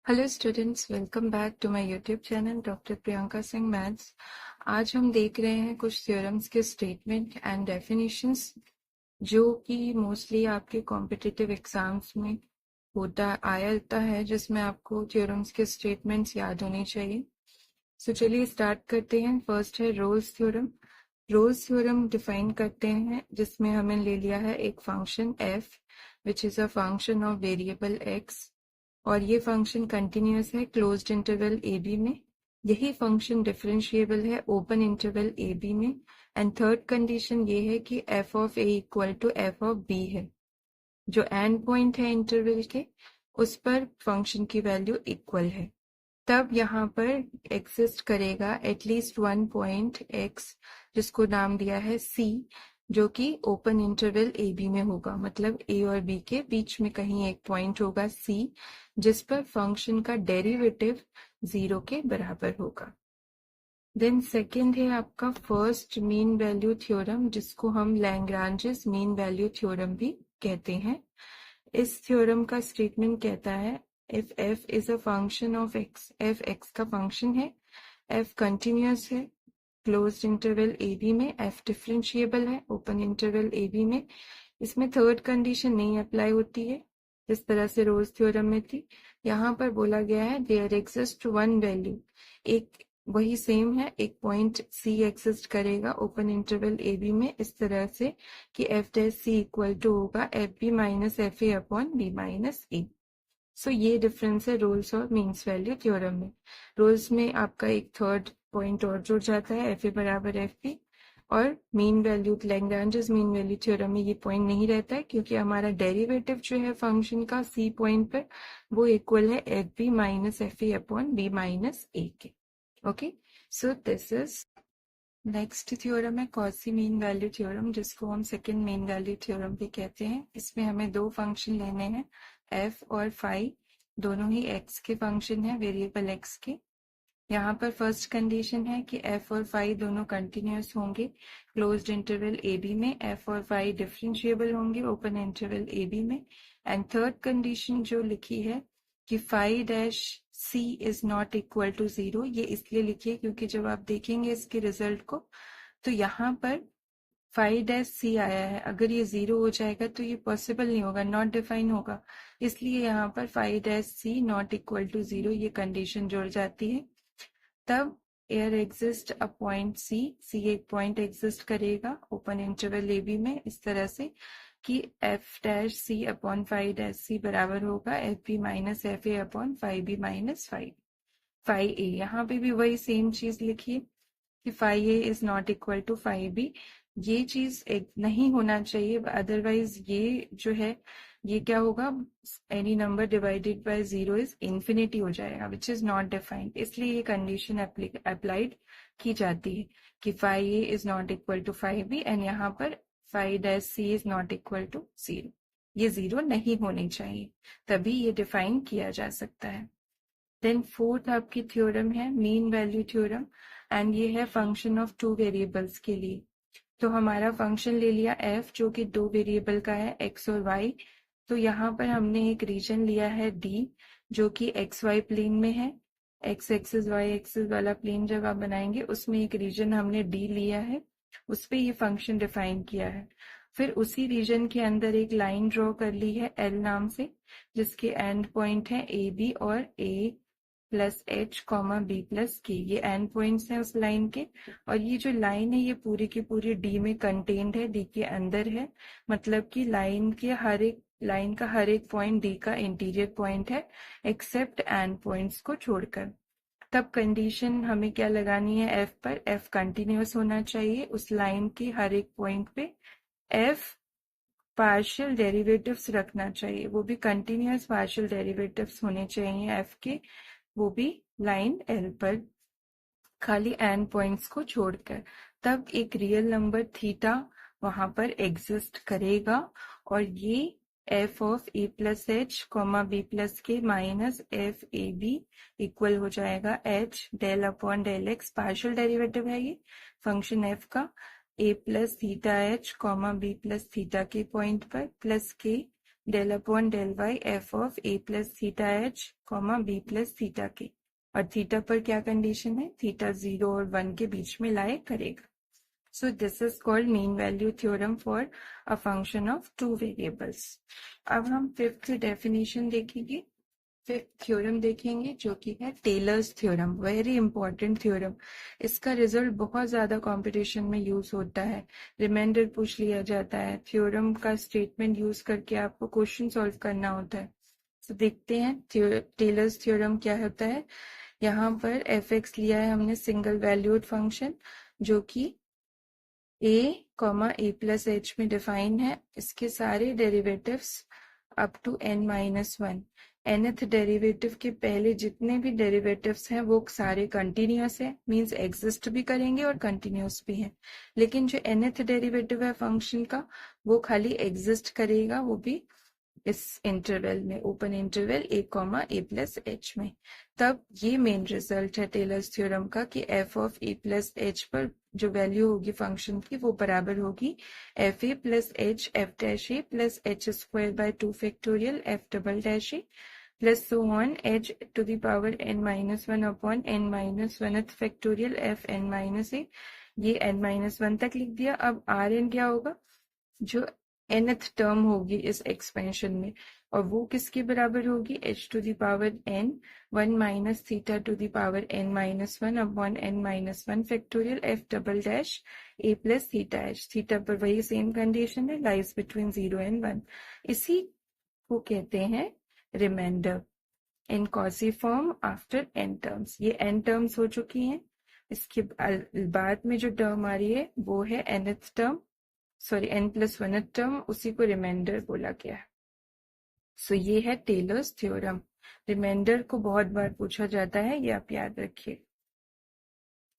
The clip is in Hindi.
Hello students, welcome back to my YouTube channel doctor Priyanka Singh maths. आज हम देख रहे हैं कुछ थ्योरम्स के स्टेटमेंट एंड डेफिनेशंस जो कि मोस्टली आपके कॉम्पिटिटिव एग्जाम्स में आता है, जिसमें आपको थ्योरम्स के स्टेटमेंट्स याद होने चाहिए। सो चलिए स्टार्ट करते हैं। फर्स्ट है Rolle's theorem. Rolle's theorem define करते हैं जिसमें हमें ले लिया है एक function f which is a function of variable x, और ये फंक्शन कंटिन्यूअस है क्लोज्ड इंटरवल ए बी में। यही फंक्शन डिफरेंशिएबल है ओपन इंटरवल ए बी में। एंड थर्ड कंडीशन ये है कि f of a equal to f of b है। जो एंड पॉइंट है इंटरवल के, उस पर फंक्शन की वैल्यू इक्वल है। तब यहाँ पर एग्जिस्ट करेगा एटलीस्ट वन पॉइंट एक्स, जिसको नाम दिया है सी, जो कि ओपन इंटरवल ए बी में होगा। मतलब ए और बी के बीच में कहीं एक पॉइंट होगा सी, जिस पर फंक्शन का डेरिवेटिव 0 के बराबर होगा। देन सेकेंड है आपका फर्स्ट मीन वैल्यू थ्योरम, जिसको हम लैग्रांजेस मीन वैल्यू थ्योरम भी कहते हैं। इस थ्योरम का स्टेटमेंट कहता है if f is a function of x, f x का फंक्शन है, f कंटिन्यूअस है क्लोज्ड इंटरवल ए बी में, f डिफरेंशिएबल है ओपन इंटरवल ए बी में। इसमें थर्ड कंडीशन नहीं अप्लाई होती है जिस तरह से रोल्स थ्योरम में थी। यहाँ पर बोला गया है देयर एग्जिस्ट वन वैल्यू, एक वही सेम है, एक पॉइंट c एग्जिस्ट करेगा ओपन इंटरवल ए बी में, इस तरह से कि F dash C equal to होगा F B minus F A upon B minus A. So ये डिफरेंस है रोल्स और मीन्स वैल्यू थ्योरम में। रोल्स में आपका एक थर्ड पॉइंट और जुड़ जाता है, एफ ए बराबर एफ बी, और mean value Lagrange's mean value theorem में ये पॉइंट नहीं रहता है, क्योंकि हमारा डेरिवेटिव जो है फंक्शन का सी पॉइंट पर, वो इक्वल है F B minus F A upon B minus A के। Okay, so this is next theorem है कॉची मीन वैल्यू थ्योरम, जिसको हम सेकंड मीन वैल्यू थ्योरम भी कहते हैं। इसमें हमें दो फंक्शन लेने हैं, f और फाई, दोनों ही x के फंक्शन है वेरिएबल x के। यहाँ पर फर्स्ट कंडीशन है कि f और फाई दोनों कंटिन्यूअस होंगे क्लोज्ड इंटरवल ए बी में, f और फाई डिफरेंशिएबल होंगे ओपन इंटरवल ए बी में। एंड थर्ड कंडीशन जो लिखी है कि phi dash c is not equal to 0, ये इसलिए लिखिए क्योंकि जब आप देखेंगे इसके रिजल्ट को तो यहाँ पर फाई डैश सी आया है, अगर ये 0 हो जाएगा तो ये पॉसिबल नहीं होगा, नॉट डिफाइन होगा, इसलिए यहाँ पर phi dash C not equal to 0 ये कंडीशन जुड़ जाती है। तब there exist a point C एक पॉइंट एग्जिस्ट करेगा ओपन इंटरवल ए बी में, इस तरह से कि F dash C upon phi dash C बराबर होगा F B minus F A upon phi B minus phi A. यहाँ पे भी वही सेम चीज लिखिए कि phi A is not equal to phi B. ये चीज नहीं होना चाहिए, अदरवाइज ये जो है ये क्या होगा, any number divided by 0 is infinity हो जाएगा, विच इज नॉट डिफाइंड। इसलिए ये कंडीशन अप्लाइड की जाती है कि phi A is not equal to phi b, and यहाँ पर phi dash c is not equal to 0। ये 0 नहीं होनी चाहिए, तभी ये डिफाइन किया जा सकता है। देन फोर्थ आपकी थ्योरम है मीन वैल्यू थ्योरम, एंड ये है फंक्शन ऑफ टू वेरिएबल्स के लिए। तो हमारा फंक्शन ले लिया f, जो कि दो वेरिएबल का है x और y। तो यहाँ पर हमने एक रीजन लिया है d, जो कि xy प्लेन में है। x एक्सिस y एक्सिस वाला प्लेन जब आप बनाएंगे उसमें एक रीजन हमने d लिया है, उस पे ये फंक्शन डिफाइन किया है। फिर उसी रीजन के अंदर एक लाइन ड्रॉ कर ली है l नाम से, जिसके एंड पॉइंट है ए बी और a plus H comma B plus k, ये एंड पॉइंट्स हैं उस लाइन के। और ये जो लाइन है ये पूरी की पूरी डी में कंटेन्ड है, डी के अंदर है, मतलब कि लाइन का हर एक पॉइंट डी का इंटीरियर पॉइंट है एक्सेप्ट एंड पॉइंट्स को छोड़कर। तब कंडीशन हमें क्या लगानी है एफ पर, एफ कंटिन्यूअस होना चाहिए उस लाइन के हर एक पॉइंट पे, एफ पार्शियल डेरिवेटिव्स रखना चाहिए, वो भी कंटिन्यूअस पार्शियल डेरिवेटिव्स होने चाहिए एफ के, वो भी लाइन एल पर खाली एंड पॉइंट्स को छोड़कर। तब एक रियल नंबर थीटा वहां पर एग्जिस्ट करेगा, और ये F of A plus H comma B plus K minus F A B equal हो जाएगा H del upon del X, partial derivative है ये फंक्शन एफ का, A plus theta H comma B plus theta K point पर plus K del upon del Y F of A plus theta H comma B plus theta K, और थीटा पर क्या कंडीशन है, थीटा 0 और 1 के बीच में लाए करेगा. So this is called mean value theorem for a function of two variables. अब हम फिफ्थ डेफिनेशन देखेंगे, फिफ्थ थ्योरम देखेंगे जो कि है Taylor's theorem. Very important theorem. इसका रिजल्ट बहुत ज्यादा कंपटीशन में यूज होता है. रिमाइंडर पूछ लिया जाता है, थ्योरम का स्टेटमेंट यूज करके आपको क्वेश्चन सॉल्व करना होता है. तो देखते हैं टेलर्स थ्योरम क्या होता है. यहाँ पर एफ एक्स लिया है हमने सिंगल वैल्यूड फंक्शन जो कि a comma a plus h में डिफाइन है. इसके सारे derivatives up to n minus one. nth derivative के पहले जितने भी डेरिवेटिव्स हैं वो सारे कंटिन्यूअस है, मींस एग्जिस्ट भी करेंगे और कंटिन्यूअस भी हैं. लेकिन जो nth डेरिवेटिव है फंक्शन का वो खाली एग्जिस्ट करेगा, वो भी इस इंटरवल में, open interval a comma a plus h में. तब ये मेन रिजल्ट है टेलर्स थ्योरम का कि f of A plus H पर जो वैल्यू होगी फंक्शन की वो बराबर होगी F A plus H F dash A plus H square by 2 factorial F double dash A plus so on H two the power n minus one upon n minus one factorial F n minus ए. ये n माइनस वन तक लिख दिया. अब आर एन क्या होगा, जो nth टर्म होगी इस एक्सपेंशन में, और वो किसके बराबर होगी, h to the power n 1 minus theta to the power n minus one upon n minus one factorial f double dash a plus theta h. थीटा पर वही सेम कंडीशन है, लाइज बिटवीन 0 एंड 1. इसी को कहते हैं remainder in Cauchy form after n terms. ये n टर्म्स हो चुकी हैं. इसके बाद में जो टर्म आ रही है वो है nth term, sorry n plus one term, उसी को रिमाइंडर बोला गया है. सो ये है टेलर्स थ्योरम. रिमाइंडर को बहुत बार पूछा जाता है, ये आप याद रखिए.